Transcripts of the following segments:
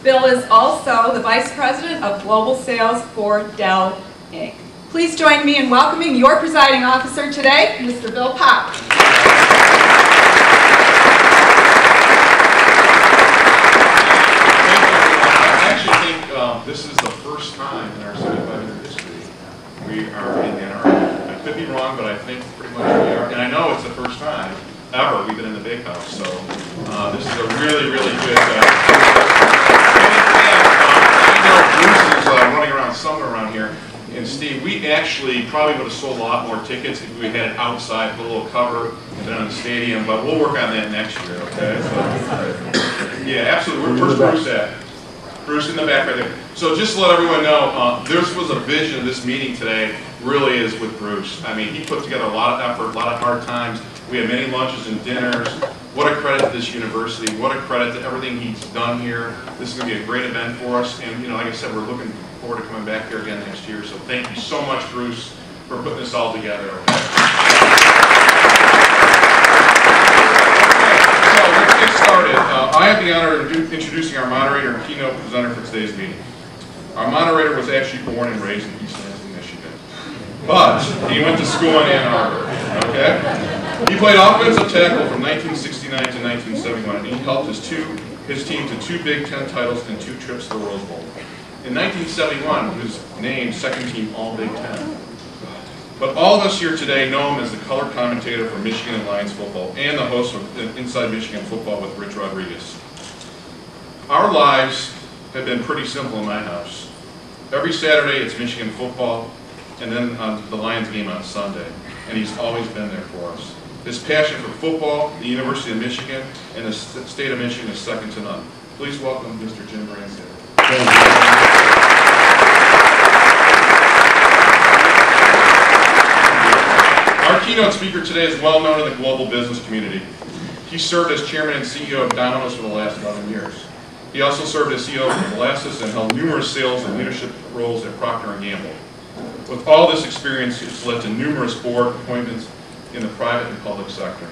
Bill is also the Vice President of Global Sales for Dell Inc. Please join me in welcoming your presiding officer today, Mr. Bill Pop. This is the first time in our 75-year history we are in Antarctica. I could be wrong, but I think pretty much we are. And I know it's the first time ever we've been in the Big House, so this is a really, really good. I know Bruce is running around somewhere around here. And Steve, we actually probably would have sold a lot more tickets if we had it outside, put a little cover, and then in the stadium. But we'll work on that next year, okay? So, yeah, absolutely. Where's Bruce at? Bruce in the back right there. So just to let everyone know, this was a vision of this meeting today, really is with Bruce. I mean, he put together a lot of effort, a lot of hard times. We had many lunches and dinners. What a credit to this university. What a credit to everything he's done here. This is going to be a great event for us. And, you know, like I said, we're looking forward to coming back here again next year. So thank you so much, Bruce, for putting this all together. Okay? Get started. I have the honor of introducing our moderator and keynote presenter for today's meeting. Our moderator was actually born and raised in East Lansing, Michigan, but he went to school in Ann Arbor. Okay, he played offensive tackle from 1969 to 1971, and he helped his team to 2 Big Ten titles and 2 trips to the Rose Bowl. In 1971, he was named second team All Big Ten. But all of us here today know him as the color commentator for Michigan and Lions football and the host of Inside Michigan Football with Rich Rodriguez. Our lives have been pretty simple in my house. Every Saturday it's Michigan football and then the Lions game on Sunday. And he's always been there for us. His passion for football, the University of Michigan, and the state of Michigan is second to none. Please welcome Mr. Jim Branstad. Our keynote speaker today is well known in the global business community. He served as chairman and CEO of Domino's for the last 11 years. He also served as CEO of Molasses and held numerous sales and leadership roles at Procter & Gamble. With all this experience, it's led to numerous board appointments in the private and public sector.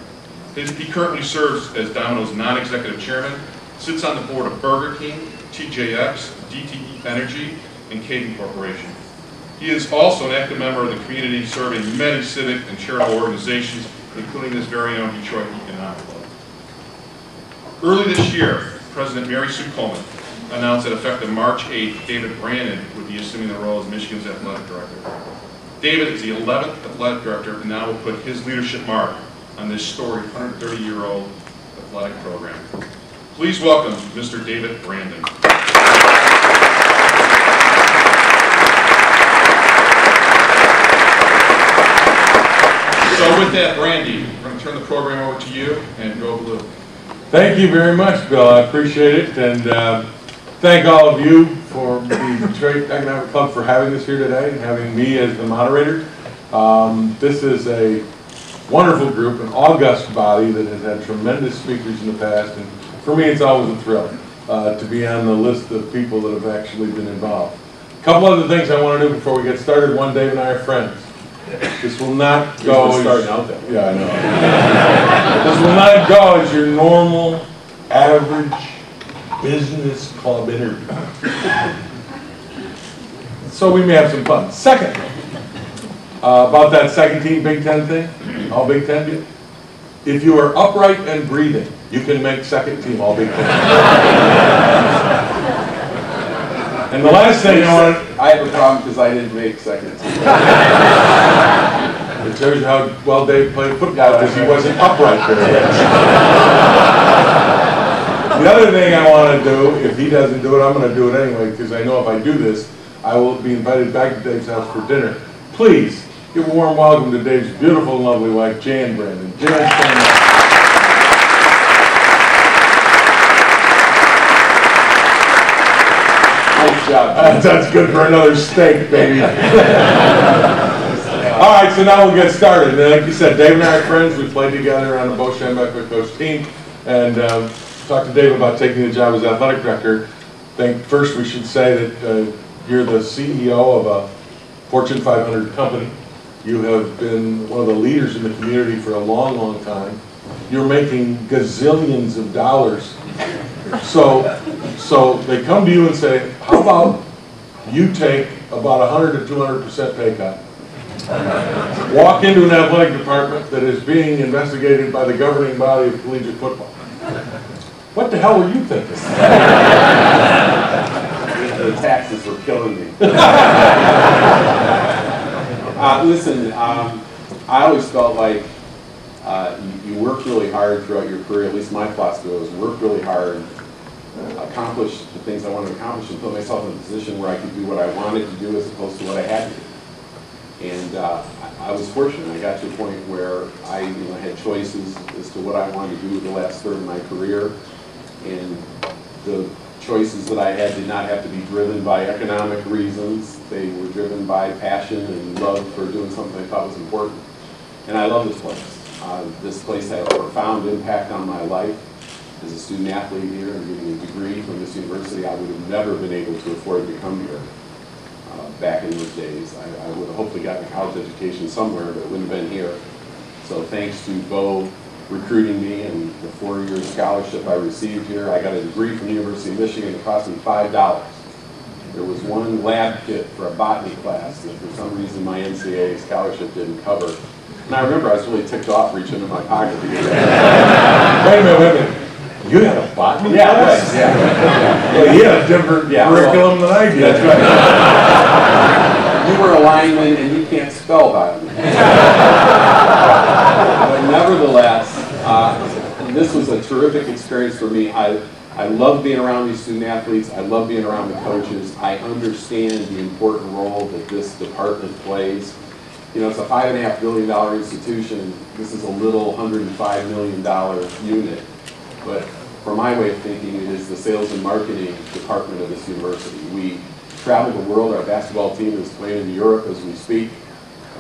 He currently serves as Domino's non-executive chairman, sits on the board of Burger King, TJX, DTE Energy, and Cadence Corporation. He is also an active member of the community, serving many civic and charitable organizations, including this very own Detroit Economic Club. Early this year, President Mary Sue Coleman announced that effective March 8th, David Brandon would be assuming the role as Michigan's athletic director. David is the 11th athletic director and now will put his leadership mark on this storied 130-year-old athletic program. Please welcome Mr. David Brandon. So with that, Brandy, we're going to turn the program over to you and go blue. Thank you very much, Bill. I appreciate it, and thank all of you for the Detroit Economic Club for having us here today and having me as the moderator. This is a wonderful group, an august body that has had tremendous speakers in the past, and for me it's always a thrill to be on the list of people that have actually been involved. A couple other things I want to do before we get started. One, Dave and I are friends. This will not go as, starting out there. Yeah, I know. This will not go as your normal, average business club interview. So we may have some fun. Second, about that second team Big Ten thing, all Big Ten do. If you are upright and breathing, you can make second team all Big Ten. And the last thing I have a problem because I didn't make second team. It shows you how well Dave played football because he wasn't upright very much. The other thing I want to do, if he doesn't do it, I'm going to do it anyway because I know if I do this, I will be invited back to Dave's house for dinner. Please give a warm welcome to Dave's beautiful and lovely wife, Jan Brandon. Jan, stand up. Nice job. That's good for another steak, baby. All right, so now we'll get started. And like you said, Dave and I are friends. We played together on the Bo Schembechler coach team, and talked to Dave about taking the job as athletic director. I think first we should say that you're the CEO of a Fortune 500 company. You have been one of the leaders in the community for a long, long time. You're making gazillions of dollars So they come to you and say, how about you take about 100 to 200% pay cut, walk into an athletic department that is being investigated by the governing body of collegiate football. What the hell were you thinking? The taxes were killing me. Listen, I always felt like you work really hard throughout your career. At least my philosophy was work really hard, accomplish the things I wanted to accomplish, and put myself in a position where I could do what I wanted to do as opposed to what I had to do. And I was fortunate. I got to a point where I had choices as to what I wanted to do with the last third of my career. And the choices that I had did not have to be driven by economic reasons. They were driven by passion and love for doing something I thought was important. And I love this place. This place had a profound impact on my life. As a student athlete here and getting a degree from this university, I would have never been able to afford to come here back in those days. I would have hopefully gotten a college education somewhere, but it wouldn't have been here. So thanks to Bo recruiting me and the 4-year scholarship I received here, I got a degree from the University of Michigan. It cost me $5. There was one lab kit for a botany class that for some reason my NCAA scholarship didn't cover. And I remember I was really ticked off reaching in my pocket to get that. Wait a minute. You had a botany class? Yeah. Well, you had a different curriculum than I did. That's right. You were a lineman and you can't spell botany. But nevertheless, this was a terrific experience for me. I love being around these student athletes. I love being around the coaches. I understand the important role that this department plays. It's a $5.5 billion institution. This is a little $105 million unit. But for my way of thinking, it is the sales and marketing department of this university. We travel the world. Our basketball team is playing in Europe as we speak.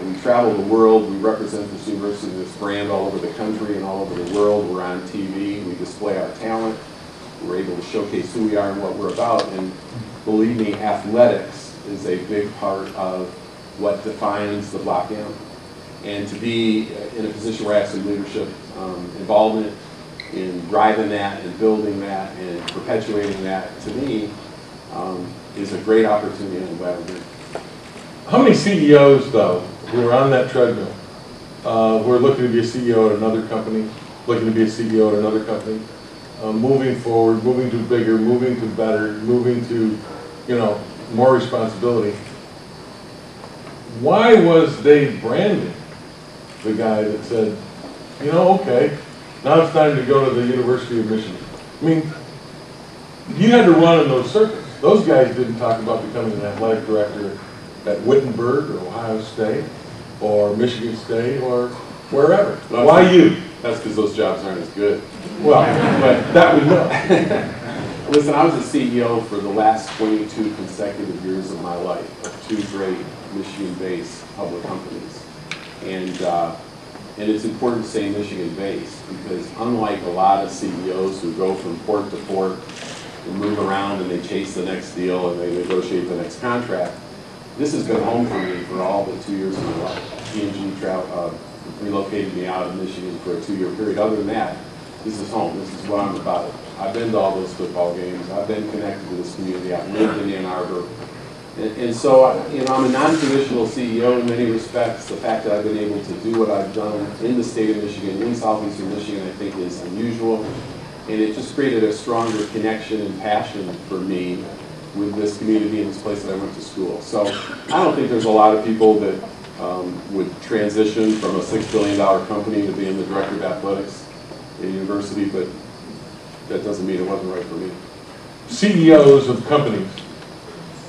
We travel the world. We represent this university, this brand all over the country and all over the world. We're on TV. We display our talent. We're able to showcase who we are and what we're about. And believe me, athletics is a big part of what defines the Block M. And to be in a position where I have some leadership involvement in driving that and building that and perpetuating that, to me, is a great opportunity, and I'm glad I'm here. How many CEOs, though, who are on that treadmill, who are looking to be a CEO at another company, looking to be a CEO at another company, moving forward, moving to bigger, moving to better, moving to, more responsibility? Why was Dave Brandon the guy that said, okay, now it's time to go to the University of Michigan? I mean, you had to run in those circles. Those guys didn't talk about becoming an athletic director at Wittenberg or Ohio State or Michigan State or wherever. Well, why you? That's because those jobs aren't as good. Well, but that we know. Listen, I was a CEO for the last 22 consecutive years of my life of 2 great Michigan-based public companies. And it's important to say Michigan-based because unlike a lot of CEOs who go from port to port and move around and they chase the next deal and they negotiate the next contract, this has been home for me for all but 2 years of my life. P&G relocated me out of Michigan for a 2-year period. Other than that, this is home. This is what I'm about. I've been to all those football games. I've been connected to this community. I've lived in Ann Arbor. And so, I'm a non-traditional CEO in many respects. The fact that I've been able to do what I've done in the state of Michigan, in southeastern Michigan, I think is unusual. And it just created a stronger connection and passion for me with this community and this place that I went to school. So I don't think there's a lot of people that would transition from a $6 billion company to being the director of athletics at a university, but that doesn't mean it wasn't right for me. CEOs of companies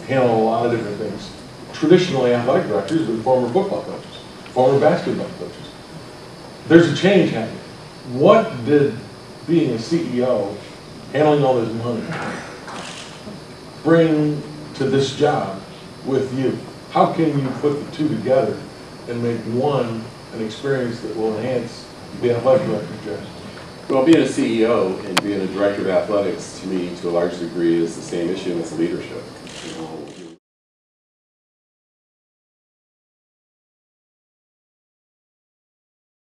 handle a lot of different things. Traditionally, athletic directors are former football coaches, former basketball coaches. There's a change happening. What did being a CEO, handling all this money, bring to this job with you? How can you put the two together and make one an experience that will enhance the athletic director's job? Well, being a CEO and being a director of athletics, to me, to a large degree, is the same issue as leadership.